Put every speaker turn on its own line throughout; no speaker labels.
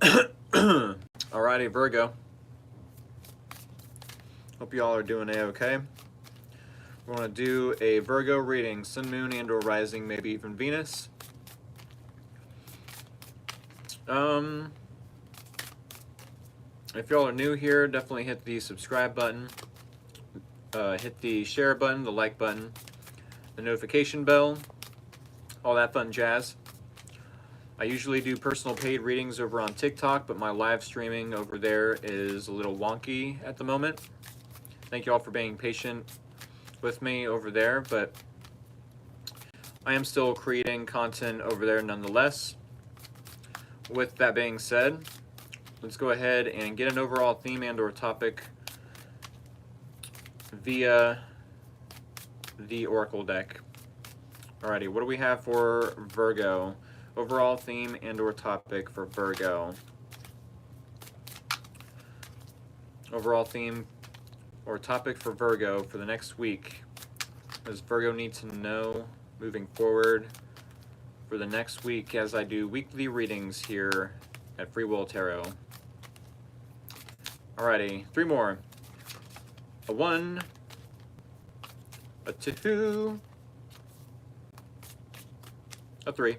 Alrighty, Virgo. Hope y'all are doing a-okay. We're going to do a Virgo reading, Sun, Moon, and or Rising, maybe even Venus. If y'all are new here, definitely hit the subscribe button, hit the share button, the like button, the notification bell, all that fun jazz. I usually do personal paid readings over on TikTok, but my live streaming over there is a little wonky at the moment. Thank you all for being patient with me over there, but I am still creating content over there nonetheless. With that being said, let's go ahead and get an overall theme and or topic via the Oracle deck. Alrighty, what do we have for Virgo? Overall theme and or topic for Virgo. Overall theme or topic for Virgo for the next week. Does Virgo need to know moving forward for the next week as I do weekly readings here at Free Will Tarot? Alrighty, 3 more. A 1, a 2, a 3.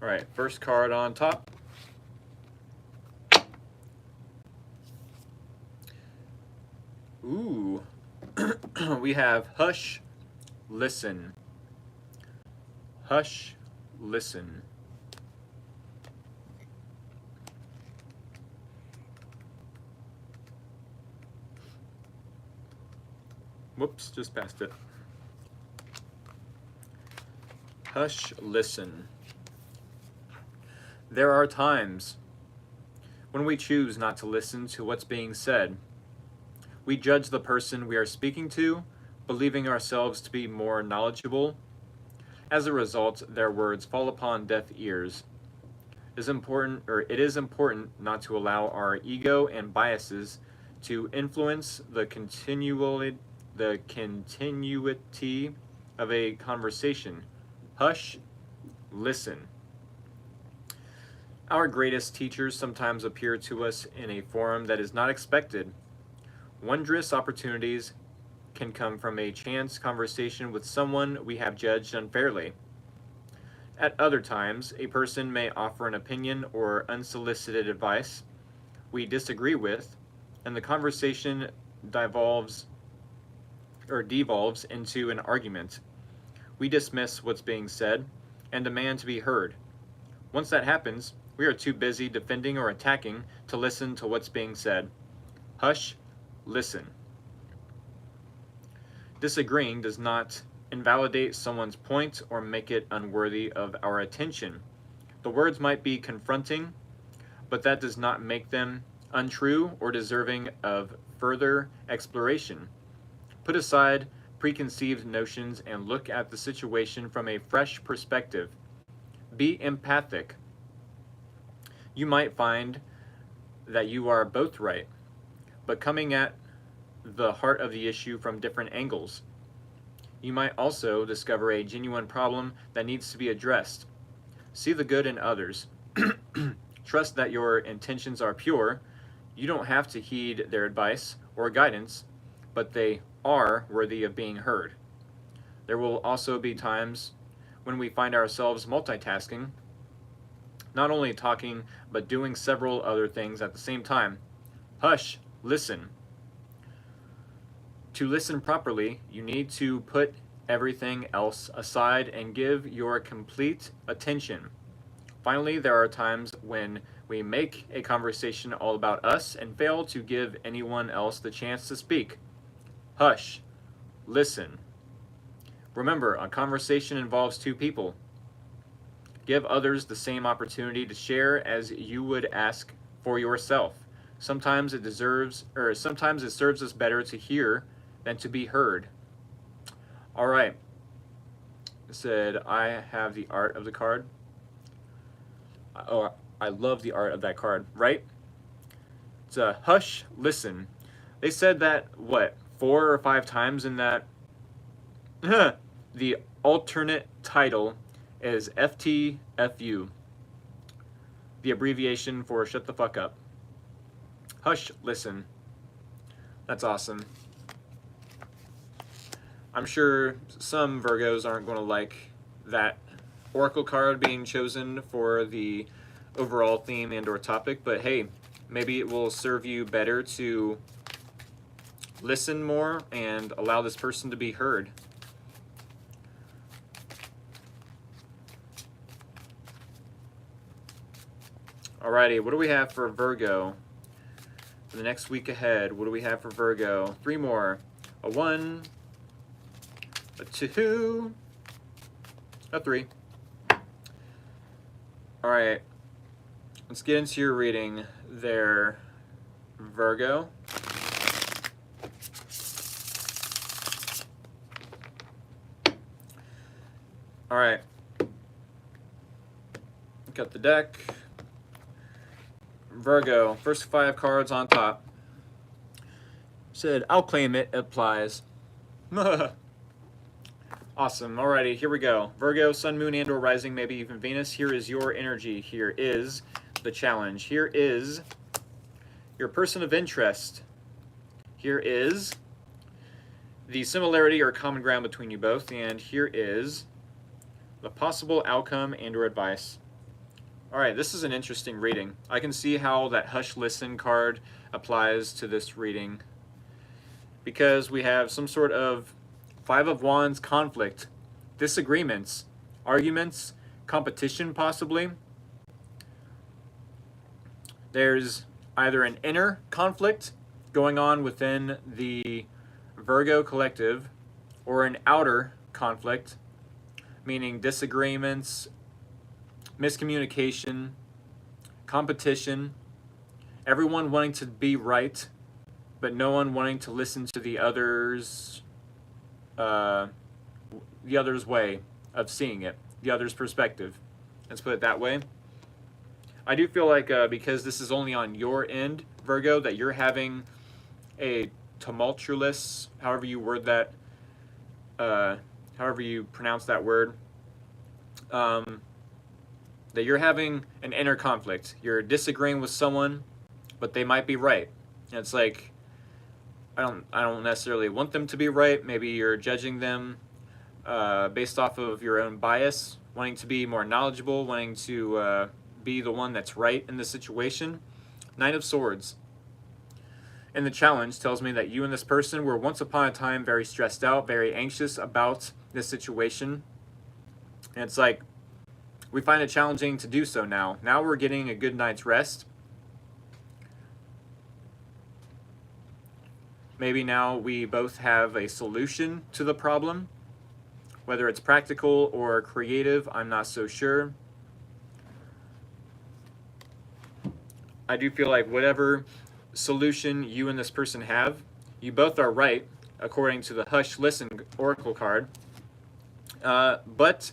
Alright, first card on top. Ooh. We have Hush, Listen. Hush, Listen. Whoops, just passed it. Hush, listen. There are times when we choose not to listen to what's being said. We judge the person we are speaking to, believing ourselves to be more knowledgeable. As a result, their words fall upon deaf ears. It is important not to allow our ego and biases to influence the continuity of a conversation. Hush, listen. Our greatest teachers sometimes appear to us in a form that is not expected. Wondrous opportunities can come from a chance conversation with someone we have judged unfairly. At other times, a person may offer an opinion or unsolicited advice we disagree with, and the conversation devolves into an argument. We dismiss what's being said and demand to be heard. Once that happens, we are too busy defending or attacking to listen to what's being said. Hush, listen. Disagreeing does not invalidate someone's point or make it unworthy of our attention. The words might be confronting, but that does not make them untrue or deserving of further exploration. Put aside preconceived notions and look at the situation from a fresh perspective. Be empathic. You might find that you are both right, but coming at the heart of the issue from different angles. You might also discover a genuine problem that needs to be addressed. See the good in others. Trust that your intentions are pure. You don't have to heed their advice or guidance, but they are worthy of being heard. There will also be times when we find ourselves multitasking, not only talking, but doing several other things at the same time. Hush, listen. To listen properly, you need to put everything else aside and give your complete attention. Finally, there are times when we make a conversation all about us and fail to give anyone else the chance to speak. Hush, listen. Remember, a conversation involves 2 people. Give others the same opportunity to share as you would ask for yourself. Sometimes it serves us better to hear than to be heard. All right. I said I have the art of the card. Oh, I love the art of that card, right? It's a hush, listen. They said that, what, 4 or 5 times in that The alternate title is FTFU, the abbreviation for shut the fuck up. Hush, listen. That's awesome. I'm sure some Virgos aren't going to like that oracle card being chosen for the overall theme and or topic, but hey, maybe it will serve you better to listen more and allow this person to be heard. Alrighty, what do we have for Virgo for the next week ahead? What do we have for Virgo? 3 more. A 1, a 2, a 3. Alright, let's get into your reading there, Virgo. Alright, got the deck. Virgo, first 5 cards on top. Said, I'll claim it, applies. Awesome. Alrighty, here we go. Virgo, Sun, Moon, and or Rising, maybe even Venus. Here is your energy. Here is the challenge. Here is your person of interest. Here is the similarity or common ground between you both. And here is the possible outcome and or advice. Alright, this is an interesting reading. I can see how that Hush Listen card applies to this reading, because we have some sort of 5 of Wands conflict, disagreements, arguments, competition possibly. There's either an inner conflict going on within the Virgo collective, or an outer conflict, meaning disagreements, miscommunication, competition, everyone wanting to be right, but no one wanting to listen to the other's way of seeing it, the other's perspective. Let's put it that way. I do feel like because this is only on your end, Virgo, that you're having a tumultuous, however you word that, however you pronounce that word, that you're having an inner conflict. You're disagreeing with someone, but they might be right. And it's like, I don't necessarily want them to be right. Maybe you're judging them based off of your own bias, wanting to be more knowledgeable, wanting to be the one that's right in the situation. Knight of Swords. And the challenge tells me that you and this person were once upon a time very stressed out, very anxious about this situation. And it's like, we find it challenging to do so now. Now we're getting a good night's rest. Maybe now we both have a solution to the problem. Whether it's practical or creative, I'm not so sure. I do feel like whatever solution you and this person have, you both are right, according to the Hush Listen Oracle card. But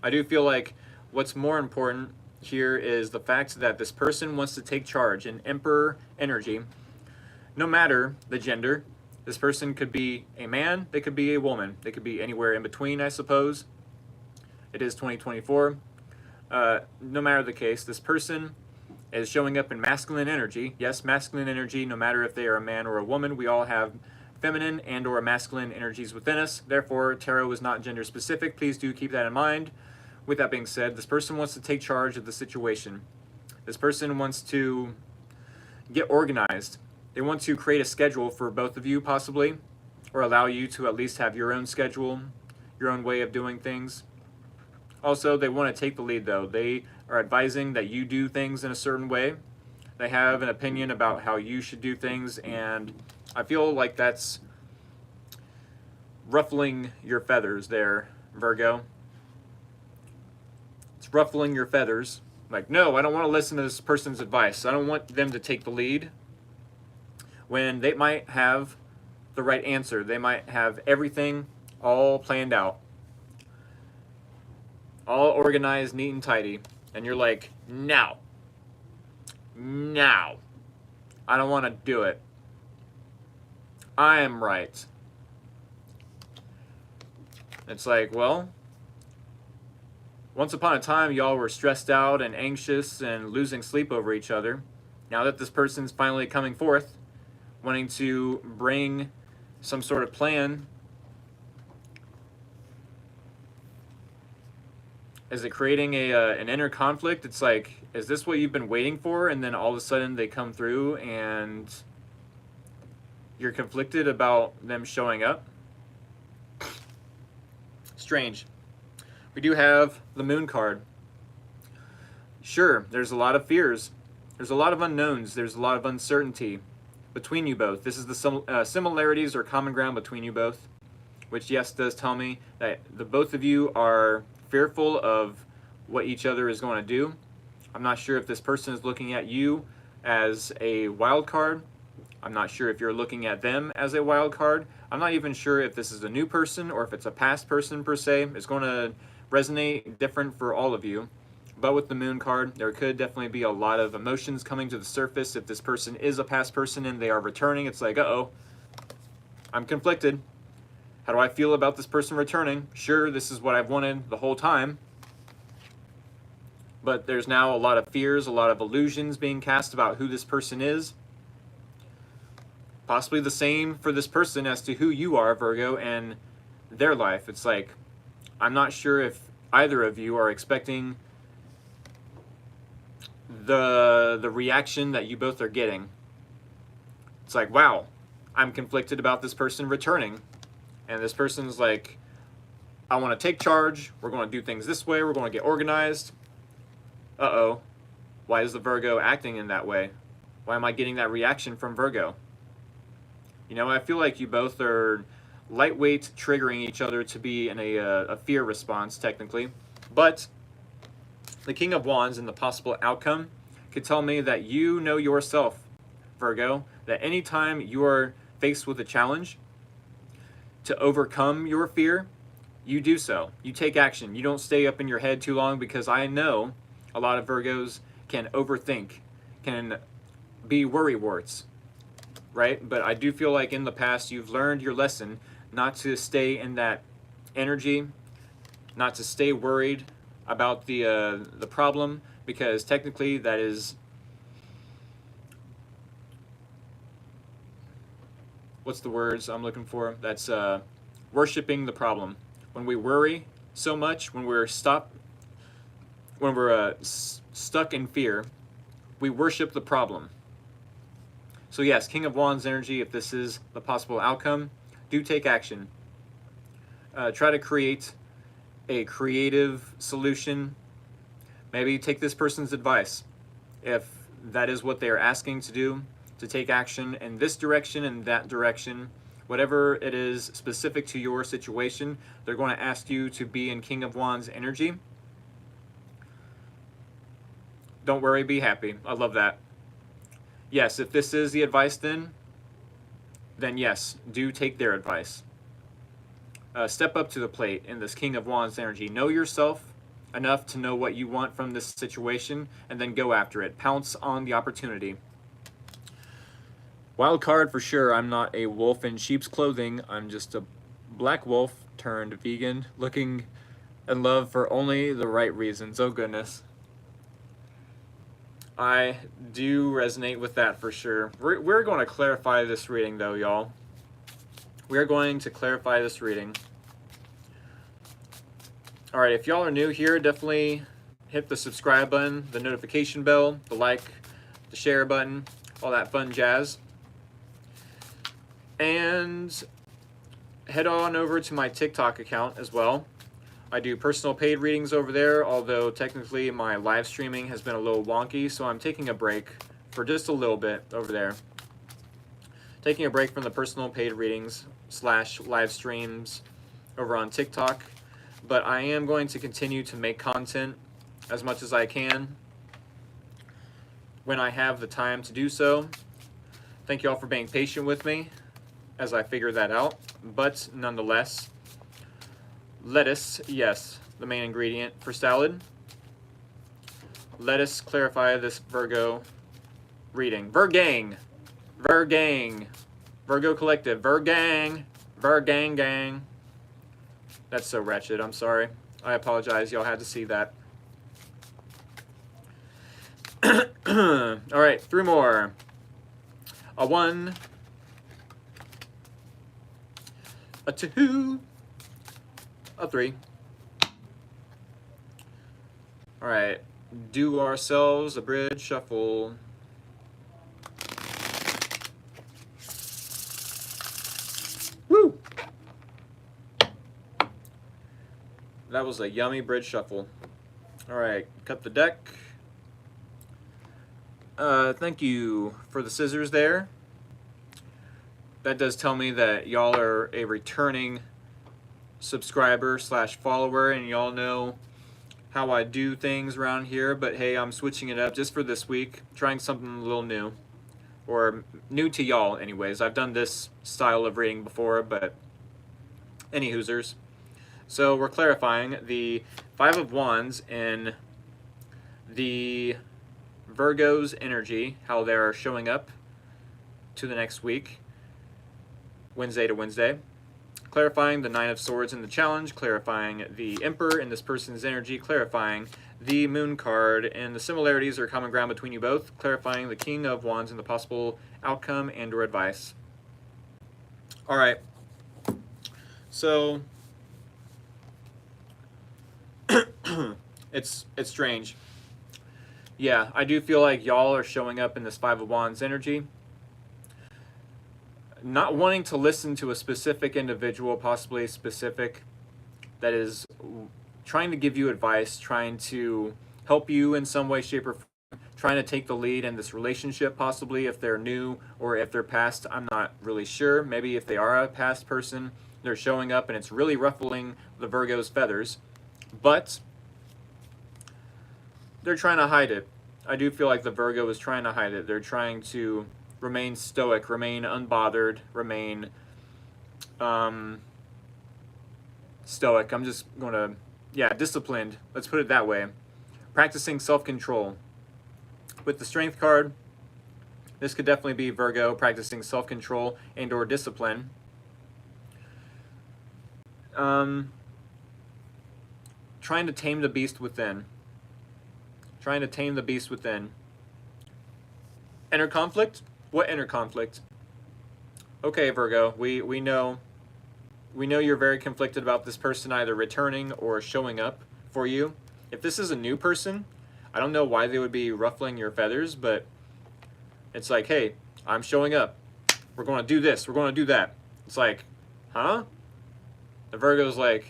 I do feel like what's more important here is the fact that this person wants to take charge in Emperor energy. No matter the gender, this person could be a man, they could be a woman, they could be anywhere in between, I suppose. It is 2024. No matter the case, this person is showing up in masculine energy. Yes, masculine energy, no matter if they are a man or a woman, we all have feminine and or masculine energies within us. Therefore, tarot is not gender specific. Please do keep that in mind. With that being said, this person wants to take charge of the situation. This person wants to get organized. They want to create a schedule for both of you, possibly, or allow you to at least have your own schedule, your own way of doing things. Also, they want to take the lead, though. They are advising that you do things in a certain way. They have an opinion about how you should do things, and I feel like that's ruffling your feathers there, Virgo. It's ruffling your feathers. Like, no, I don't want to listen to this person's advice. I don't want them to take the lead when they might have the right answer. They might have everything all planned out, all organized, neat and tidy. And you're like, no, I don't want to do it. I am right. It's like, well, once upon a time, y'all were stressed out and anxious and losing sleep over each other. Now that this person's finally coming forth, wanting to bring some sort of plan, is it creating an inner conflict? It's like, is this what you've been waiting for? And then all of a sudden they come through and you're conflicted about them showing up? Strange. We do have the Moon card. Sure, there's a lot of fears. There's a lot of unknowns. There's a lot of uncertainty between you both. This is the similarities or common ground between you both, which, yes, does tell me that the both of you are fearful of what each other is going to do. I'm not sure if this person is looking at you as a wild card. I'm not sure if you're looking at them as a wild card. I'm not even sure if this is a new person or if it's a past person per se. It's going to resonate different for all of you. But with the Moon card, there could definitely be a lot of emotions coming to the surface. If this person is a past person and they are returning, it's like, uh-oh, I'm conflicted. How do I feel about this person returning? Sure, this is what I've wanted the whole time. But there's now a lot of fears, a lot of illusions being cast about who this person is. Possibly the same for this person as to who you are, Virgo, and their life. It's like, I'm not sure if either of you are expecting the reaction that you both are getting. It's like, wow, I'm conflicted about this person returning. And this person's like, I want to take charge. We're going to do things this way. We're going to get organized. Uh-oh. Why is the Virgo acting in that way? Why am I getting that reaction from Virgo? You know, I feel like you both are lightweight triggering each other to be in a fear response, technically. But the King of Wands and the possible outcome could tell me that you know yourself, Virgo, that anytime you are faced with a challenge, to overcome your fear, you do so. You take action. You don't stay up in your head too long, because I know a lot of Virgos can overthink, can be worrywarts, right? But I do feel like in the past you've learned your lesson not to stay in that energy, not to stay worried about the problem, because technically that is, what's the words I'm looking for? That's worshiping the problem. When we worry so much, when we're stuck in fear, we worship the problem. So yes, King of Wands energy, if this is the possible outcome, do take action. Try to create a creative solution. Maybe take this person's advice. If that is what they are asking to do, to take action in this direction and that direction, whatever it is specific to your situation, they're going to ask you to be in King of Wands energy. Don't worry, be happy. I love that. Yes, if this is the advice then yes, do take their advice. Step up to the plate in this King of Wands energy. Know yourself enough to know what you want from this situation, and then go after it. Pounce on the opportunity. Wild card for sure. I'm not a wolf in sheep's clothing. I'm just a black wolf turned vegan, looking in love for only the right reasons. Oh goodness. I do resonate with that for sure. We're going to clarify this reading though, y'all. We are going to clarify this reading. Alright, if y'all are new here, definitely hit the subscribe button, the notification bell, the like, the share button, all that fun jazz. And head on over to my TikTok account as well. I do personal paid readings over there, although technically my live streaming has been a little wonky, so I'm taking a break for just a little bit over there. Taking a break from the personal paid readings / live streams over on TikTok, but I am going to continue to make content as much as I can when I have the time to do so. Thank you all for being patient with me as I figure that out, but nonetheless, lettuce, yes, the main ingredient for salad. Let us clarify this Virgo reading. Virgang, Virgo Collective, Virgang, Virgang gang. That's so wretched. I'm sorry. I apologize. Y'all had to see that. All right, 3 more. A 1, a 2, a 3. All right, do ourselves a bridge shuffle. Woo! That was a yummy bridge shuffle. All right, cut the deck. Thank you for the scissors there. That does tell me that y'all are a returning subscriber / follower, and y'all know how I do things around here. But hey, I'm switching it up just for this week, trying something a little new, or new to y'all anyways. I've done this style of reading before, but any hoosers. So we're clarifying the 5 of Wands in the Virgo's energy, how they're showing up to the next week, Wednesday to Wednesday. Clarifying the 9 of Swords in the challenge, clarifying the Emperor in this person's energy, clarifying the Moon card and the similarities or common ground between you both, clarifying the King of Wands and the possible outcome and or advice. All right. So it's strange. Yeah, I do feel like y'all are showing up in this 5 of Wands energy, not wanting to listen to a specific individual, possibly specific, that is trying to give you advice, trying to help you in some way, shape, or form, trying to take the lead in this relationship, possibly if they're new or if they're past. I'm not really sure. Maybe if they are a past person, they're showing up and it's really ruffling the Virgo's feathers. But they're trying to hide it. I do feel like the Virgo is trying to hide it. They're trying to remain stoic, remain unbothered, remain stoic. I'm just going to, yeah, disciplined. Let's put it that way. Practicing self-control. With the Strength card, this could definitely be Virgo practicing self-control and or discipline. Trying to tame the beast within. Trying to tame the beast within. Inner conflict? What inner conflict? Okay, Virgo, we know you're very conflicted about this person either returning or showing up for you. If this is a new person, I don't know why they would be ruffling your feathers, but it's like, hey, I'm showing up. We're going to do this. We're going to do that. It's like, huh? The Virgo's like,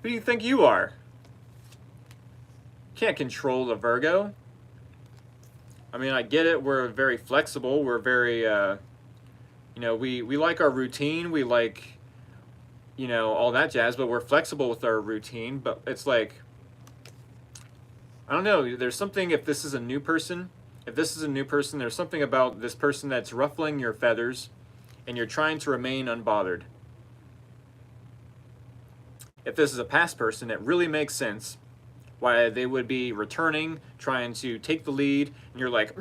who do you think you are? Can't control the Virgo. I mean, I get it. We're very flexible. We're very, we like our routine. We like, all that jazz, but we're flexible with our routine. But it's like, I don't know. There's something, if this is a new person, there's something about this person that's ruffling your feathers and you're trying to remain unbothered. If this is a past person, it really makes sense why they would be returning, trying to take the lead, and you're like,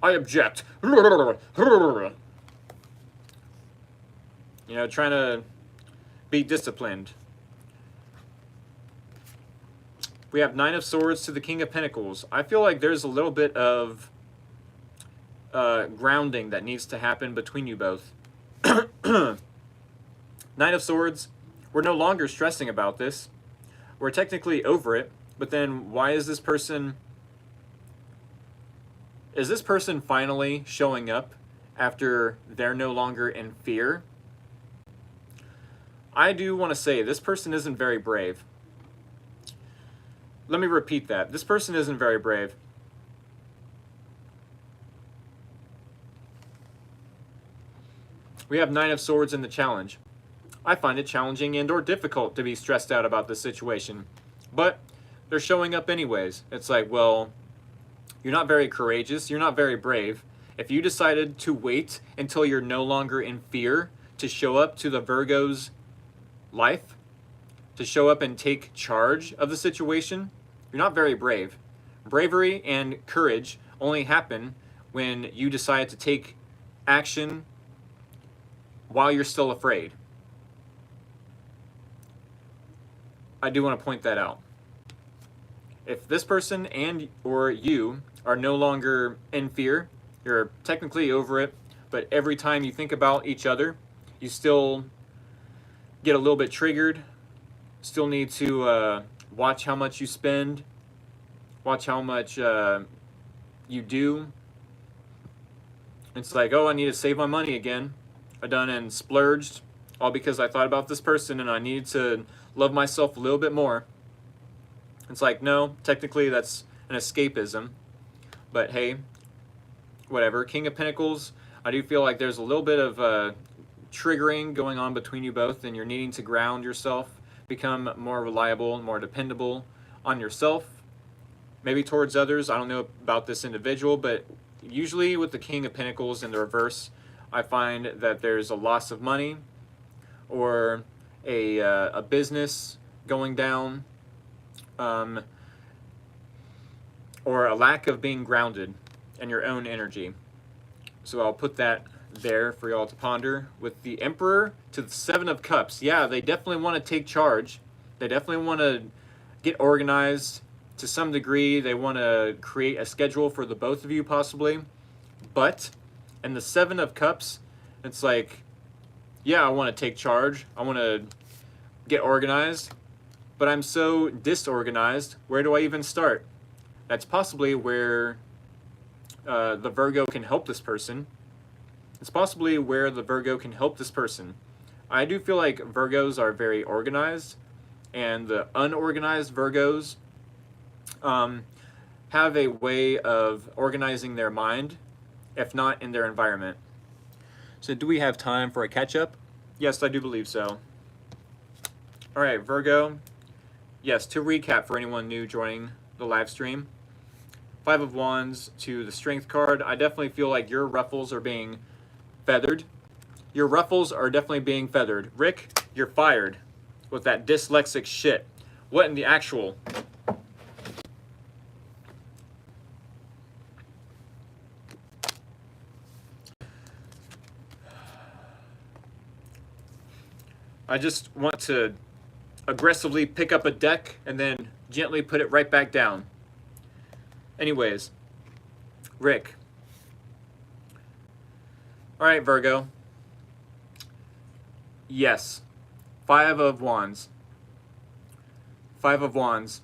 I object. Trying to be disciplined. We have 9 of Swords to the King of Pentacles. I feel like there's a little bit of grounding that needs to happen between you both. 9 of Swords, we're no longer stressing about this. We're technically over it. But then why is this person finally showing up after they're no longer in fear? I do want to say this person isn't very brave. Let me repeat that. This person isn't very brave. We have 9 of Swords in the challenge. I find it challenging and or difficult to be stressed out about this situation. But they're showing up anyways. It's like, well, you're not very courageous. You're not very brave. If you decided to wait until you're no longer in fear to show up to the Virgo's life, to show up and take charge of the situation, you're not very brave. Bravery and courage only happen when you decide to take action while you're still afraid. I do want to point that out. If this person and or you are no longer in fear, you're technically over it, but every time you think about each other, you still get a little bit triggered, still need to watch how much you spend, watch how much you do. It's like, oh, I need to save my money again. I done and splurged, all because I thought about this person and I needed to love myself a little bit more. It's like, no, technically that's an escapism, but hey, whatever. King of Pentacles, I do feel like there's a little bit of triggering going on between you both, and you're needing to ground yourself, become more reliable, more dependable on yourself, maybe towards others. I don't know about this individual, but usually with the King of Pentacles in the reverse, I find that there's a loss of money or a business going down, or a lack of being grounded in your own energy. So I'll put that there for y'all to ponder. With the Emperor to the Seven of Cups, yeah, they definitely want to take charge. They definitely want to get organized to some degree. They want to create a schedule for the both of you possibly. But in the Seven of Cups, it's like, yeah, I want to take charge. I want to get organized, but I'm so disorganized. Where do I even start? That's possibly where the Virgo can help this person. It's possibly where the Virgo can help this person. I do feel like Virgos are very organized, and the unorganized Virgos have a way of organizing their mind, if not in their environment. So do we have time for a catch-up? Yes, I do believe so. All right, Virgo. Yes, to recap for anyone new joining the live stream, Five of Wands to the Strength card. I definitely feel like your ruffles are being feathered. Your ruffles are definitely being feathered. Rick, you're fired with that dyslexic shit. What in the actual? I just want to aggressively pick up a deck and then gently put it right back down. Anyways, Rick. All right, Virgo. Yes, Five of Wands. Five of Wands.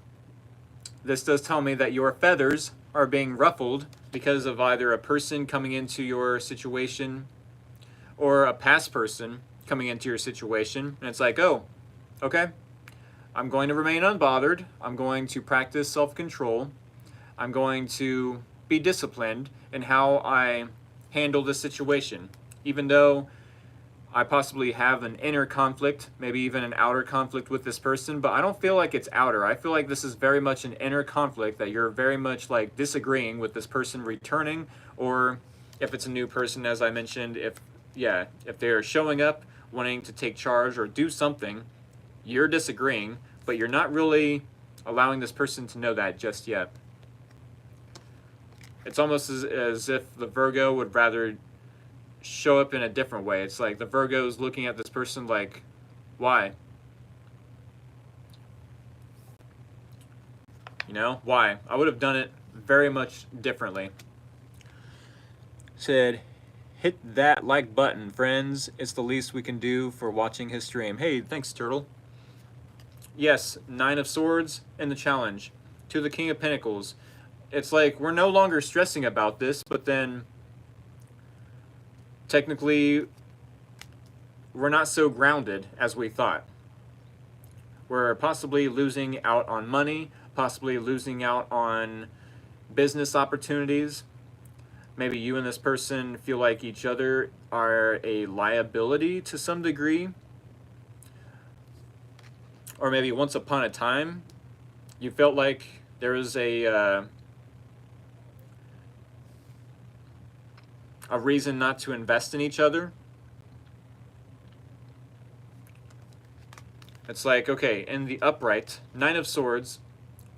This does tell me that your feathers are being ruffled because of either a person coming into your situation or a past person coming into your situation. And it's like, oh, okay, I'm going to remain unbothered. I'm going to practice self-control. I'm going to be disciplined in how I handle this situation. Even though I possibly have an inner conflict, maybe even an outer conflict with this person, but I don't feel like it's outer. I feel like this is very much an inner conflict, that you're very much like disagreeing with this person returning, or if it's a new person, as I mentioned, if they're showing up wanting to take charge or do something, you're disagreeing, but you're not really allowing this person to know that just yet. It's almost as if the Virgo would rather show up in a different way. It's like the Virgo is looking at this person like, why? You know, why? I would have done it very much differently. Said, hit that like button, friends. It's the least we can do for watching his stream. Hey, thanks, Turtle. Yes, Nine of Swords and the challenge to the King of Pentacles. It's like we're no longer stressing about this, but then technically we're not so grounded as we thought. We're possibly losing out on money, possibly losing out on business opportunities. Maybe you and this person feel like each other are a liability to some degree. Or maybe once upon a time, you felt like there was a reason not to invest in each other. It's like, okay, in the upright, Nine of Swords,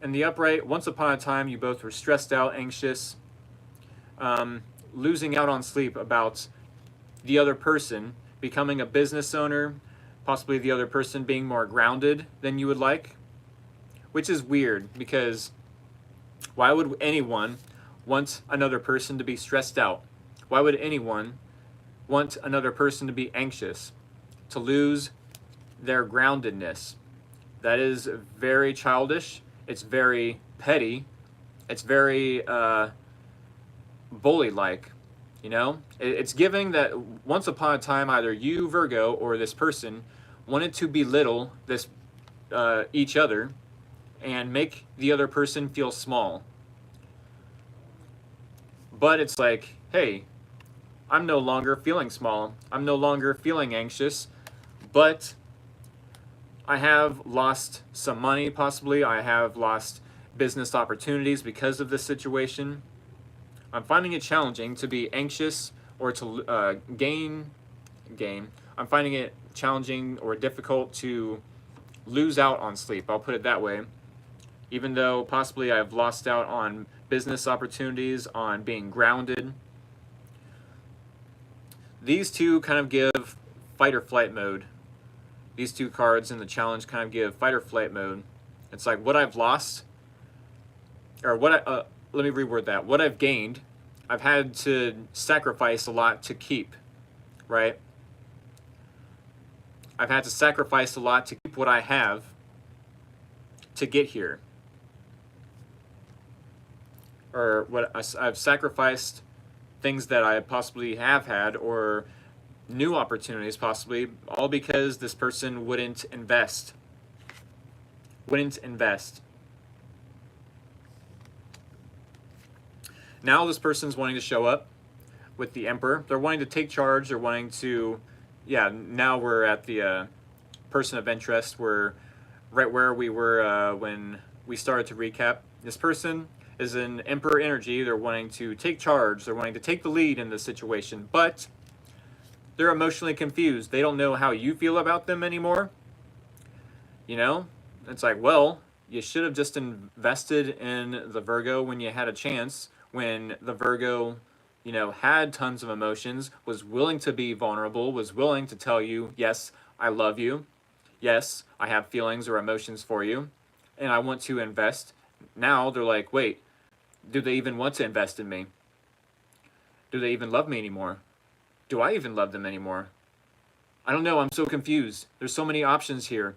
in the upright, once upon a time, you both were stressed out, anxious, losing out on sleep about the other person becoming a business owner, possibly the other person being more grounded than you would like. which is weird because why would anyone want another person to be stressed out? Why would anyone want another person to be anxious, to lose their groundedness? That is very childish. It's very petty. It's very bully-like. You know, it's giving that once upon a time, either you, Virgo, or this person wanted to belittle this each other and make the other person feel small. But it's like, hey, I'm no longer feeling small. I'm no longer feeling anxious, but I have lost some money, possibly. I have lost business opportunities because of this situation. I'm finding it challenging to be anxious or to gain. I'm finding it challenging or difficult to lose out on sleep. I'll put it that way. Even though possibly I've lost out on business opportunities, on being grounded. These two kind of give fight or flight mode. These two cards in the challenge kind of give fight or flight mode. It's like what I've lost, or what I, let me reword that. What I've gained, I've had to sacrifice a lot to keep, right? I've had to sacrifice a lot to keep what I have to get here. Or what I've sacrificed things that I possibly have had, or new opportunities possibly, all because this person wouldn't invest. Now this person's wanting to show up with the Emperor. They're wanting to take charge. They're wanting to, yeah, now we're at the person of interest. We're right where we were when we started to recap. This person is in Emperor energy. They're wanting to take charge. They're wanting to take the lead in this situation, but they're emotionally confused. They don't know how you feel about them anymore. You know, it's like, well, you should have just invested in the Virgo when you had a chance, when the Virgo, you know, had tons of emotions, was willing to be vulnerable, was willing to tell you, yes, I love you. Yes, I have feelings or emotions for you, and I want to invest. Now they're like, wait, do they even want to invest in me? Do they even love me anymore? Do I even love them anymore? I don't know. I'm so confused. There's so many options here.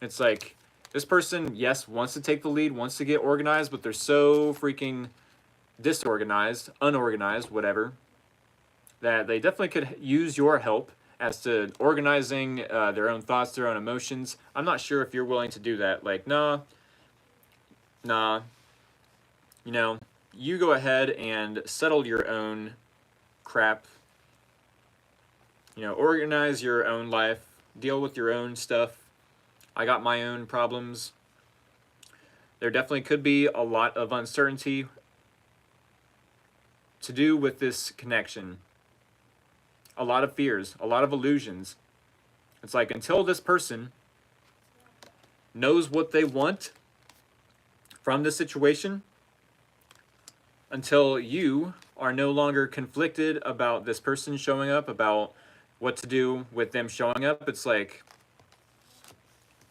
It's like, this person, yes, wants to take the lead, wants to get organized, but they're so freaking disorganized, unorganized, whatever, that they definitely could use your help as to organizing their own thoughts, their own emotions. I'm not sure if you're willing to do that. Like, nah, you know, you go ahead and settle your own crap. You know, organize your own life, deal with your own stuff. I got my own problems. There definitely could be a lot of uncertainty to do with this connection. A lot of fears, a lot of illusions. It's like, until this person knows what they want from this situation, until you are no longer conflicted about this person showing up, about what to do with them showing up, it's like,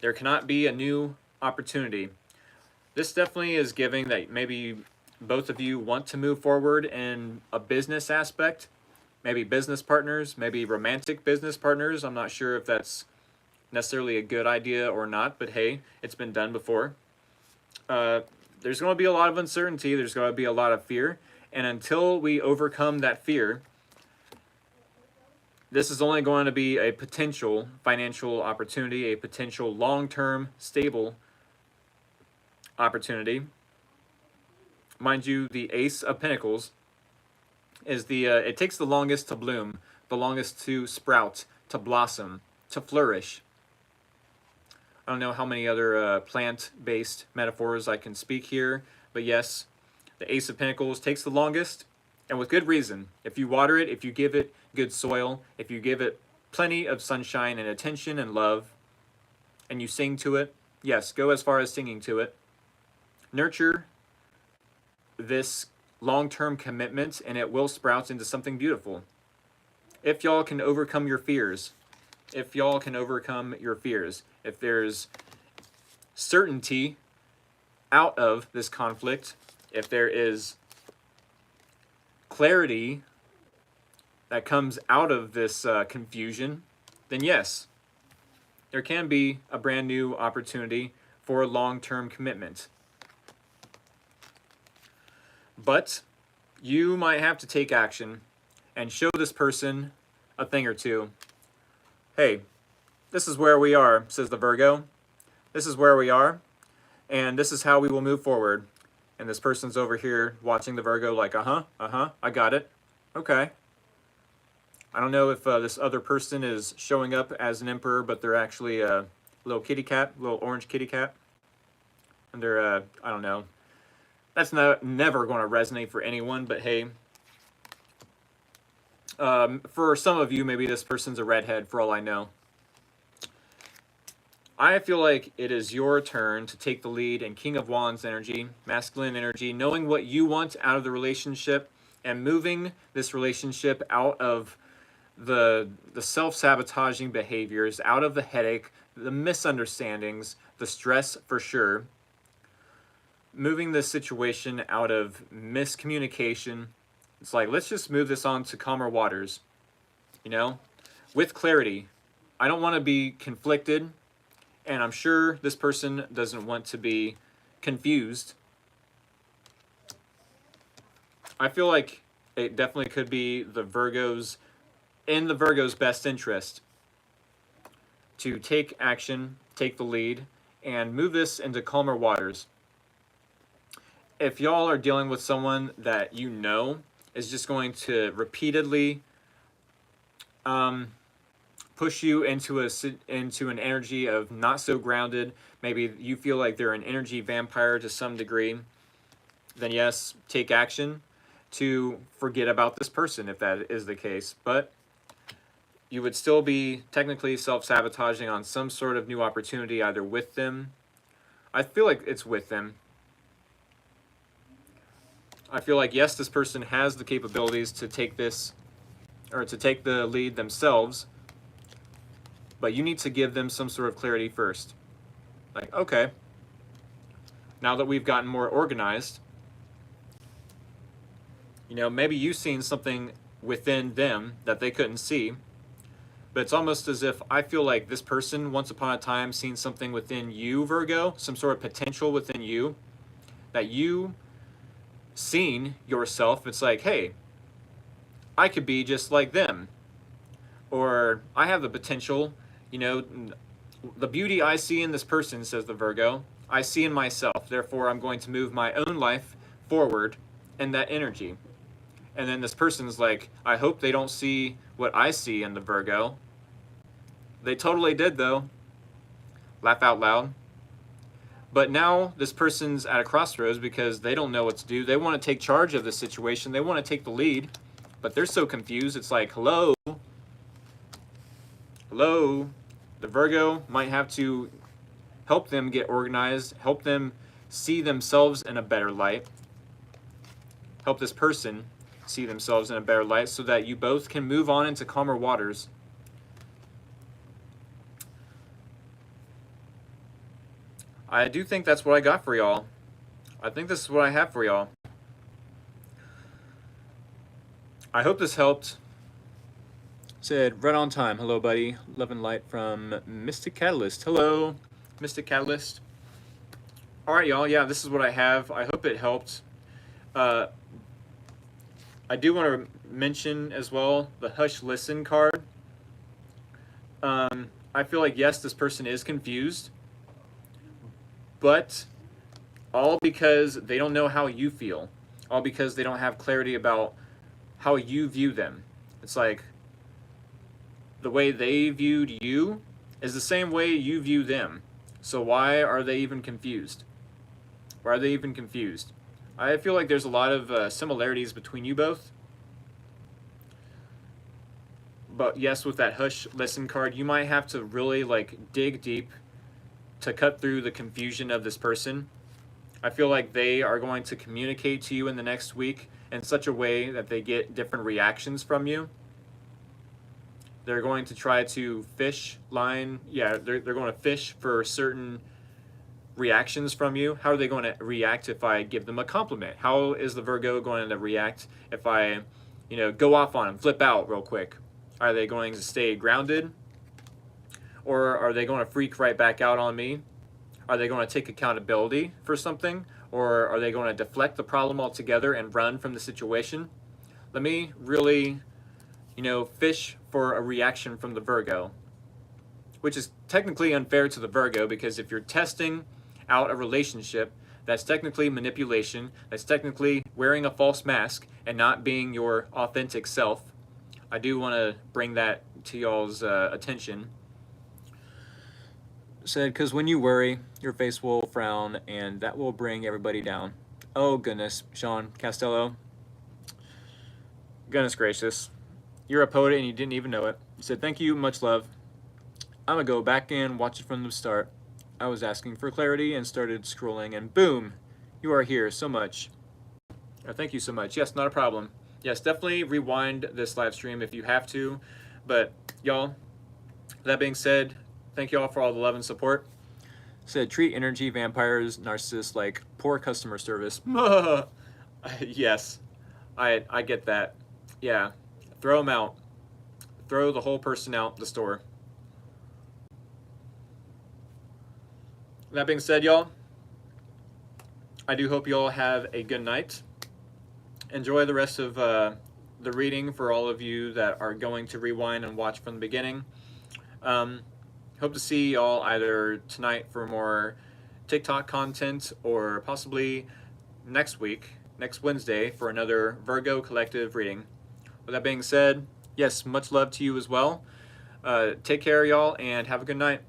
there cannot be a new opportunity. This definitely is giving that maybe both of you want to move forward in a business aspect, maybe business partners, maybe romantic business partners. I'm not sure if that's necessarily a good idea or not, but hey, it's been done before. There's going to be a lot of uncertainty. There's going to be a lot of fear. And until we overcome that fear, this is only going to be a potential financial opportunity, a potential long-term stable opportunity. Mind you, the Ace of Pentacles is the, it takes the longest to bloom, the longest to sprout, to blossom, to flourish. I don't know how many other plant-based metaphors I can speak here, but yes, the Ace of Pentacles takes the longest, and with good reason. If you water it, if you give it good soil, if you give it plenty of sunshine and attention and love, and you sing to it, yes, go as far as singing to it. Nurture this long-term commitment, and it will sprout into something beautiful. If y'all can overcome your fears, if y'all can overcome your fears, if there's certainty out of this conflict, if there is clarity that comes out of this confusion, then yes, there can be a brand new opportunity for long-term commitment. But you might have to take action and show this person a thing or two. Hey, this is where we are, says the Virgo. This is where we are, and this is how we will move forward. And this person's over here watching the Virgo like, I got it. Okay. I don't know if this other person is showing up as an emperor, but they're actually a little kitty cat, little orange kitty cat. And they're, I don't know. That's never going to resonate for anyone, but hey. For some of you, maybe this person's a redhead, for all I know. I feel like it is your turn to take the lead in King of Wands energy, masculine energy, knowing what you want out of the relationship and moving this relationship out of the self-sabotaging behaviors, out of the headache, the misunderstandings, the stress for sure. Moving this situation out of miscommunication. It's like, let's just move this on to calmer waters, you know, with clarity. I don't want to be conflicted, and I'm sure this person doesn't want to be confused. I feel like it definitely could be in the Virgo's best interest to take action, take the lead, and move this into calmer waters. If y'all are dealing with someone that you know is just going to repeatedly push you into an energy of not so grounded, maybe you feel like they're an energy vampire to some degree, then yes, take action to forget about this person if that is the case. But you would still be technically self-sabotaging on some sort of new opportunity, either with them. I feel like it's with them. I feel like, yes, this person has the capabilities to take this, or to take the lead themselves, but you need to give them some sort of clarity first. Like, okay, now that we've gotten more organized, you know, maybe you've seen something within them that they couldn't see, but it's almost as if I feel like this person once upon a time seen something within you, Virgo, some sort of potential within you that you seen yourself. It's like, hey, I could be just like them, or I have the potential, you know, the beauty I see in this person, says the Virgo, I see in myself, therefore I'm going to move my own life forward in that energy. And then this person's like, I hope they don't see what I see in the Virgo. They totally did though. Laugh out loud. But now this person's at a crossroads because they don't know what to do. They want to take charge of the situation. They want to take the lead, but they're so confused. It's like, hello? Hello? The Virgo might have to help them get organized, help them see themselves in a better light, help this person see themselves in a better light so that you both can move on into calmer waters. I do think that's what I got for y'all. I think this is what I have for y'all. I hope this helped. Said, right on time. Hello, buddy. Love and light from Mystic Catalyst. Hello, Mystic Catalyst. All right, y'all. Yeah, this is what I have. I hope it helped. I do want to mention as well the Hush Listen card. I feel like, yes, this person is confused, but all because they don't know how you feel. All because they don't have clarity about how you view them. It's like the way they viewed you is the same way you view them. So why are they even confused? Why are they even confused? I feel like there's a lot of similarities between you both. But yes, with that Hush Listen card, you might have to really like dig deep to cut through the confusion of this person. I feel like they are going to communicate to you in the next week in such a way that they get different reactions from you. They're going to try to fish line, yeah, they're going to fish for certain reactions from you. How are they going to react if I give them a compliment? How is the Virgo going to react if I, go off on them, flip out real quick? Are they going to stay grounded? Or are they going to freak right back out on me? Are they going to take accountability for something? Or are they going to deflect the problem altogether and run from the situation? Let me really, fish for a reaction from the Virgo, which is technically unfair to the Virgo, because if you're testing out a relationship, that's technically manipulation. That's technically wearing a false mask and not being your authentic self. I do want to bring that to y'all's attention. Said, because when you worry, your face will frown, and that will bring everybody down. Oh, goodness, Sean Costello. Goodness gracious. You're a poet and you didn't even know it. He said, thank you, much love. I'm going to go back and watch it from the start. I was asking for clarity and started scrolling, and boom, you are here so much. Thank you so much. Yes, not a problem. Yes, definitely rewind this live stream if you have to. But, y'all, that being said, thank you all for all the love and support. Said, treat energy vampires, narcissists like poor customer service. Yes, I get that. Yeah, throw them out. Throw the whole person out the store. That being said, y'all, I do hope you all have a good night. Enjoy the rest of the reading for all of you that are going to rewind and watch from the beginning. Hope to see y'all either tonight for more TikTok content, or possibly next Wednesday, for another Virgo Collective reading. With that being said, yes, much love to you as well. Take care, y'all, and have a good night.